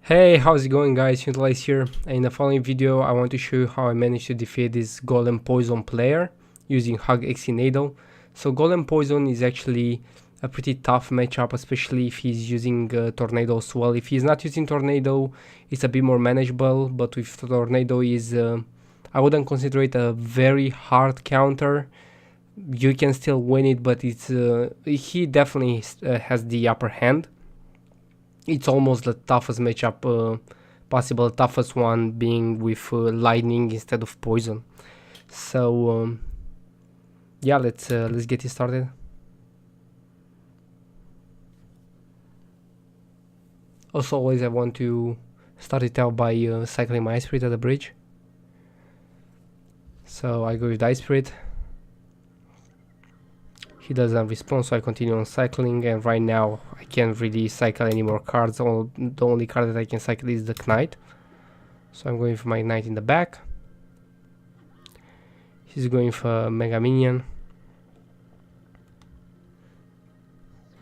Hey, how's it going guys? Utilize here. In the following video I want to show you how I managed to defeat this Golem Poison player using Hug X Nado. So Golem Poison is actually a pretty tough matchup, especially if he's using Tornado as well. If he's not using Tornado, it's a bit more manageable, but with Tornado I wouldn't consider it a very hard counter. You can still win it, but he definitely has the upper hand. It's almost the toughest matchup possible, toughest one being with lightning instead of poison. So yeah, let's get it started. Also, always I want to start it out by cycling my Ice Spirit at the bridge. So I go with Ice Spirit. He doesn't respond, so I continue on cycling, and right now I can't really cycle any more cards. The only card that I can cycle is the Knight. So I'm going for my Knight in the back. He's going for Mega Minion.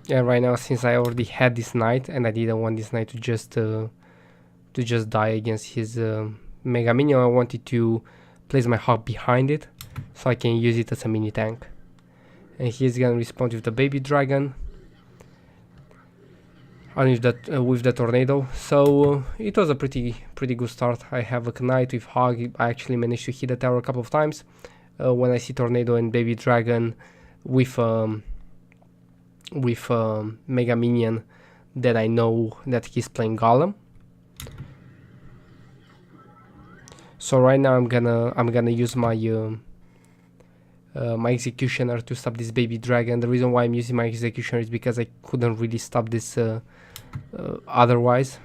And right now, since I already had this Knight and I didn't want this Knight to just die against his Mega Minion, I wanted to place my Hawk behind it so I can use it as a mini tank. And he's gonna respond with the baby dragon and with the tornado. So it was a pretty good start. I have a Knight with Hog. I actually managed to hit the tower a couple of times. When I see tornado and baby dragon with Mega Minion, then I know that he's playing Golem. So right now I'm gonna use my my Executioner to stop this baby dragon. The reason why I'm using my Executioner is because I couldn't really stop this otherwise.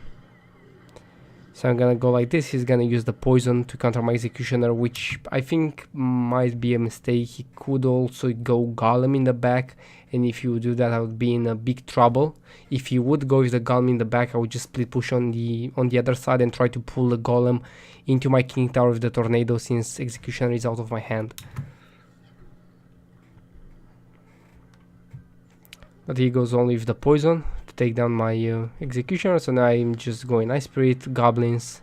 So I'm gonna go like this. He's gonna use the poison to counter my Executioner, which I think might be a mistake. He could also go Golem in the back, and if you do that I would be in a big trouble. If he would go with the Golem in the back, I would just split push on the other side and try to pull the Golem into my King Tower with the tornado, since Executioner is out of my hand. But he goes only with the poison to take down my Executioner. So now I'm just going Ice Spirit, Goblins,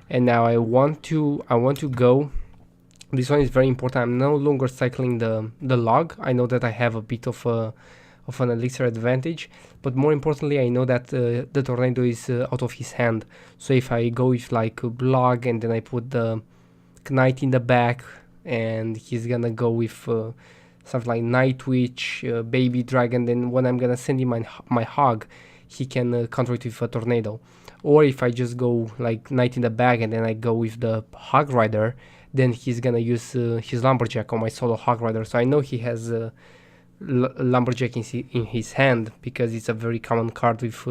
and now I want to go. This one is very important. I'm no longer cycling the log. I know that I have a bit of an elixir advantage, but more importantly, I know that the tornado is out of his hand. So if I go with like a log and then I put the Knight in the back, and he's gonna go with something like Night Witch, Baby Dragon, then when I'm gonna send him my Hog, he can counter it with a Tornado. Or if I just go like Knight in the back and then I go with the Hog Rider, then he's gonna use his Lumberjack on my solo Hog Rider. So I know he has Lumberjack in his hand, because it's a very common card with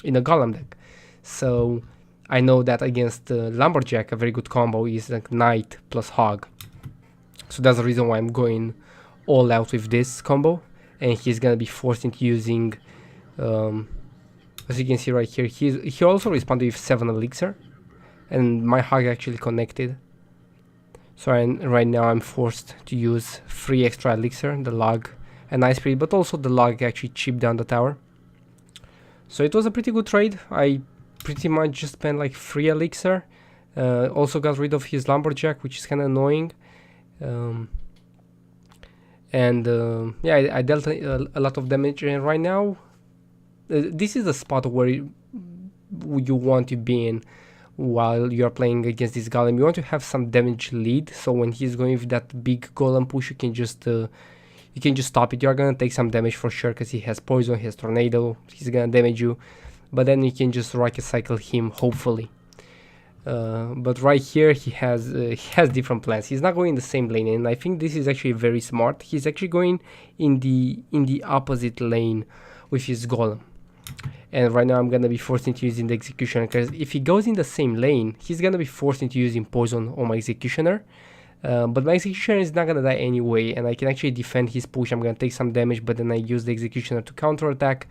in a Golem deck. So I know that against Lumberjack, a very good combo is like Knight plus Hog. So that's the reason why I'm going all out with this combo, and he's gonna be forced into using, as you can see right here, he also responded with 7 elixir, and my Hog actually connected. So right now I'm forced to use 3 extra elixir, the log and Ice Spirit, but also the log actually chipped down the tower. So it was a pretty good trade. I pretty much just spent like 3 elixir, also got rid of his Lumberjack, which is kind of annoying. Yeah, I dealt a lot of damage, and right now this is the spot where you want to be in while you're playing against this Golem. You want to have some damage lead, so when he's going with that big Golem push, you can just stop it. You're gonna take some damage for sure, because he has poison, he has tornado, he's gonna damage you, but then you can just rocket cycle him, hopefully. But right here he has different plans. He's not going in the same lane, and I think this is actually very smart. He's actually going in the opposite lane with his Golem. And right now I'm gonna be forced into using the Executioner, because if he goes in the same lane, he's gonna be forced into using poison on my Executioner. But my Executioner is not gonna die anyway, and I can actually defend his push. I'm gonna take some damage, but then I use the Executioner to counterattack,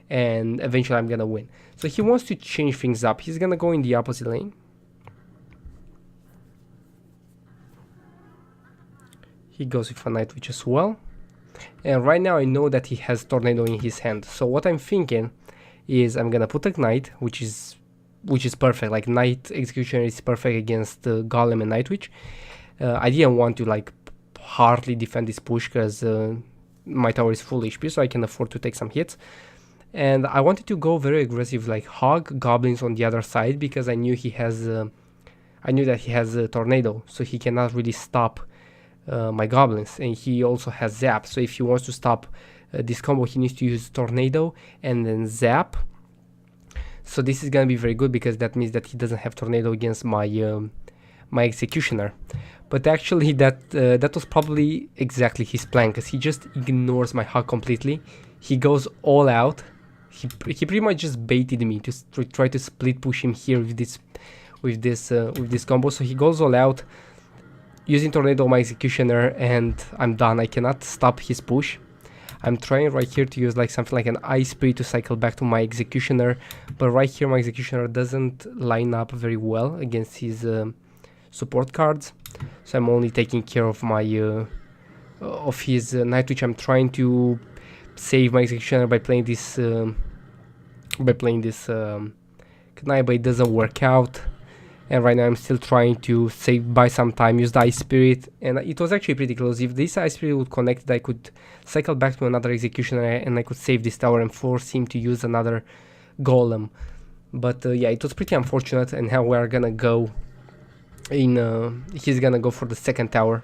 and eventually I'm gonna win. So he wants to change things up. He's gonna go in the opposite lane. He goes with a Night Witch as well. And right now I know that he has Tornado in his hand. So what I'm thinking is I'm gonna put a knight, which is perfect. Like knight executioner is perfect against Golem and Night Witch. I didn't want to like hardly defend this push because my tower is full HP, so I can afford to take some hits. And I wanted to go very aggressive, like hog goblins on the other side, because I knew he has I knew that he has a tornado, so he cannot really stop my goblins, and he also has zap. So if he wants to stop this combo, he needs to use tornado and then zap. So this is gonna be very good because that means that he doesn't have tornado against my my executioner. But actually that was probably exactly his plan, because he just ignores my hog completely. He goes all out. He pretty much just baited me to try to split push him here with this combo. So he goes all out using tornado on my executioner, and I'm done. I cannot stop his push. I'm trying right here to use like something like an ice spree to cycle back to my executioner, but right here my executioner doesn't line up very well against his support cards. So I'm only taking care of my of his Night Witch. I'm trying to save my executioner by playing this knight, but it doesn't work out. And right now I'm still trying to buy some time, use the Ice Spirit, and it was actually pretty close. If this Ice Spirit would connect, I could cycle back to another executioner and I could save this tower and force him to use another Golem. But yeah, it was pretty unfortunate, and now we're gonna go in, he's gonna go for the second tower.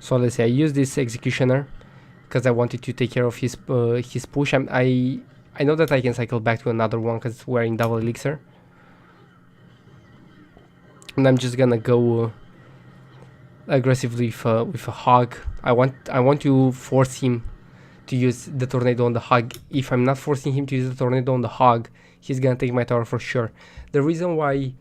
So let's say I use this executioner because I wanted to take care of his push. I know that I can cycle back to another one because we're in double elixir. And I'm just gonna go aggressively with a hog. I want to force him to use the tornado on the hog. If I'm not forcing him to use the tornado on the hog, he's gonna take my tower for sure. The reason why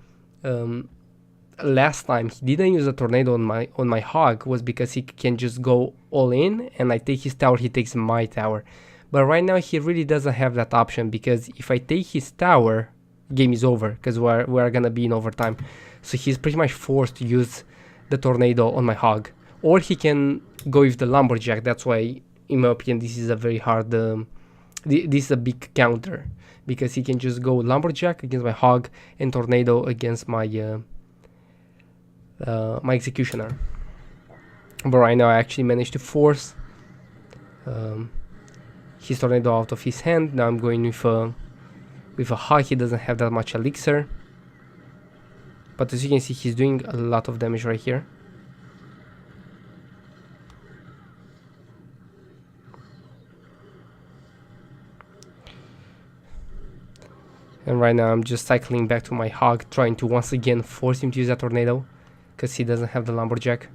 last time he didn't use a tornado on my hog was because he can just go all in, and I take his tower, he takes my tower. But right now he really doesn't have that option, because if I take his tower, game is over, because we're gonna be in overtime. So he's pretty much forced to use the tornado on my hog, or he can go with the lumberjack. That's why, in my opinion, this is a very hard this is a big counter, because he can just go lumberjack against my hog and tornado against my my executioner. But right now I actually managed to force his tornado out of his hand. Now I'm going with a hog. He doesn't have that much elixir, but as you can see, he's doing a lot of damage right here. And right now I'm just cycling back to my hog, trying to once again force him to use that tornado, because he doesn't have the lumberjack.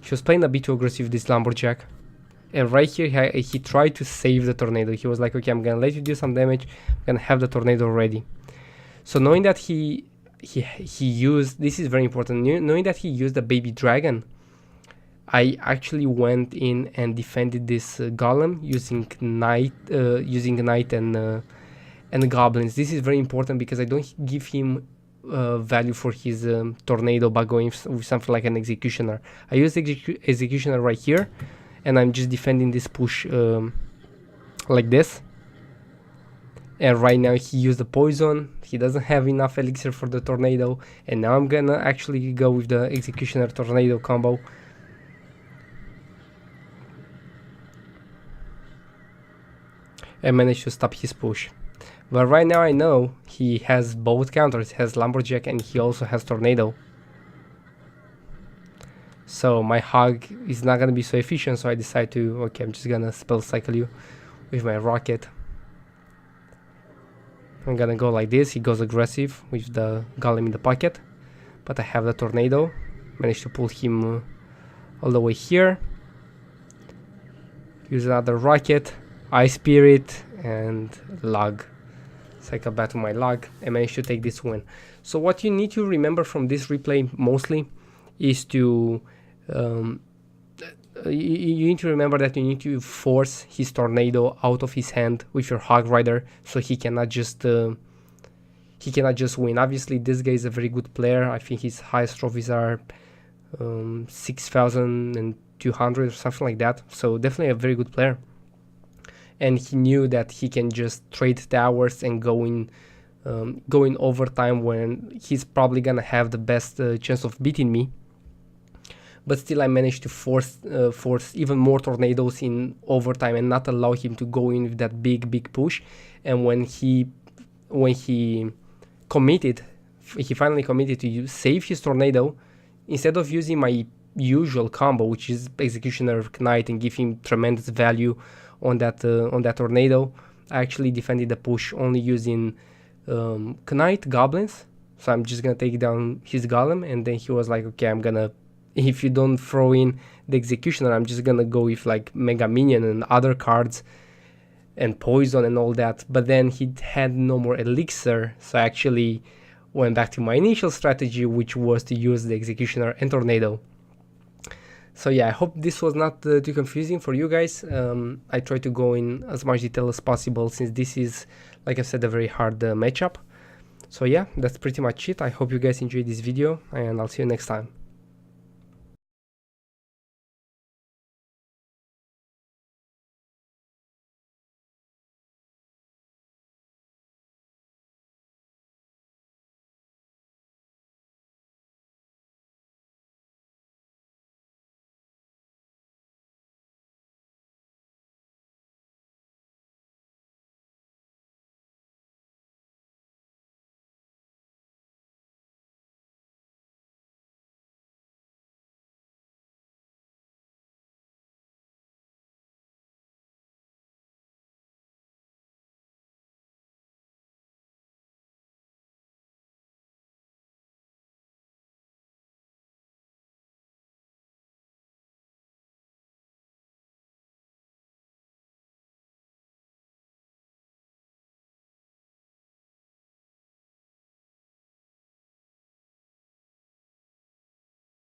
He was playing a bit too aggressive with this lumberjack. And right here he tried to save the tornado. He was like, okay, I'm gonna let you do some damage, I'm gonna have the tornado ready. So knowing that he used, this is very important, knowing that he used the baby dragon, I actually went in and defended this golem using knight and goblins. This is very important because I don't give him value for his tornado by going with something like an executioner. I use executioner right here, and I'm just defending this push like this. And right now he used the poison. He doesn't have enough elixir for the tornado, and now I'm gonna actually go with the executioner tornado combo. And managed to stop his push. But right now I know he has both counters. He has lumberjack and he also has tornado. So my hog is not gonna be so efficient, so I decide to, okay, I'm just gonna spell cycle you with my rocket. I'm gonna go like this. He goes aggressive with the golem in the pocket, but I have the tornado. Managed to pull him all the way here. Use another rocket, Ice Spirit, and log. Cycle back to my log and manage to take this win. So what you need to remember from this replay mostly is to you need to remember that you need to force his tornado out of his hand with your hog rider, so he cannot just win. Obviously this guy is a very good player. I think his highest trophies are 6,200 or something like that, so definitely a very good player. and he knew that he can just trade towers and go in overtime when he's probably gonna have the best chance of beating me. But still I managed to force even more tornadoes in overtime and not allow him to go in with that big push. And when he finally committed to save his tornado, instead of using my usual combo, which is Executioner Knight, and give him tremendous value on that tornado, I actually defended the push only using Knight Goblins. So I'm just gonna take down his Golem, and then he was like, okay, if you don't throw in the Executioner, I'm just gonna go with like Mega Minion and other cards and Poison and all that. But then he had no more Elixir, so I actually went back to my initial strategy, which was to use the Executioner and Tornado. So yeah, I hope this was not too confusing for you guys. I try to go in as much detail as possible, since this is, like I said, a very hard matchup. So yeah, that's pretty much it. I hope you guys enjoyed this video, and I'll see you next time.